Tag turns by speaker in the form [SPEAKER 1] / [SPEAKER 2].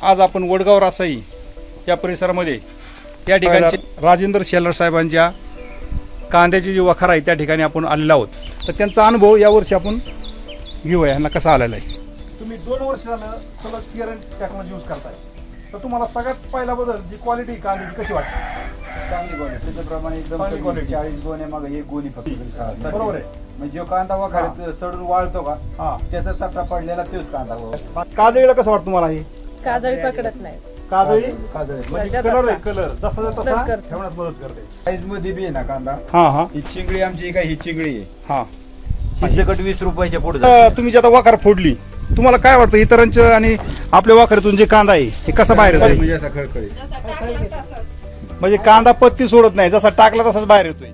[SPEAKER 1] आज आपण वडगाव रासाई या परिसरामध्ये या ठिकाणी राजेंद्र शेलार साहेबांच्या कांद्याची जी वखार आहे त्या ठिकाणी आपण आलेलो आहोत. तर त्यांचा अनुभव यावर्षी आपण घेऊया, यांना कसा आलेला आहे. तुम्ही 2 वर्ष झालं सलग केरन टेक्नॉलॉजी यूज करताय, तर तुम्हाला सगळ्यात पहिला बदल जी क्वालिटी कांद्याची कशी वाटते?
[SPEAKER 2] चांगली क्वालिटी, त्याच्याप्रमाणे एकदम
[SPEAKER 1] चांगली
[SPEAKER 2] कमी.
[SPEAKER 1] quality.
[SPEAKER 2] 40 गोण्या मागे 1 गोणी फक्त.
[SPEAKER 1] बरोबर आहे.
[SPEAKER 2] म्हणजे जो कांदा वखारीत चढून वाळतो का,
[SPEAKER 1] हा,
[SPEAKER 2] त्याचा सट्टा पडलेला तोच कांदा.
[SPEAKER 1] काजळीला कसं वाटतं तुम्हाला हे?
[SPEAKER 3] काजळी पकडत नाही.
[SPEAKER 1] काजळी
[SPEAKER 2] काजळी
[SPEAKER 1] म्हणजे
[SPEAKER 3] सज्जा
[SPEAKER 1] कलर आहे,
[SPEAKER 3] तसा.
[SPEAKER 1] कलर जसा
[SPEAKER 3] मदत
[SPEAKER 1] तसा
[SPEAKER 3] करते.
[SPEAKER 1] ठेवण्यात मदत करते.
[SPEAKER 2] साईज मध्ये बी आहे ना कांदा.
[SPEAKER 1] हा हा
[SPEAKER 2] ही चिंगडी आमची काय, ही चिंगडी आहे,
[SPEAKER 1] हा.
[SPEAKER 2] ही सकट 20 रुपयाच्या पुढे
[SPEAKER 1] तुम्ही जे आता वाखार फोडली, तुम्हाला काय वाटतं इतरांचं आणि आपल्या वाखारीतून जे कांदा आहे हे कसा बाहेर येतोय?
[SPEAKER 2] म्हणजे असा खळखळीत.
[SPEAKER 1] म्हणजे कांदा पत्ती सोडत नाही, जसा टाकला तसाच बाहेर येतोय.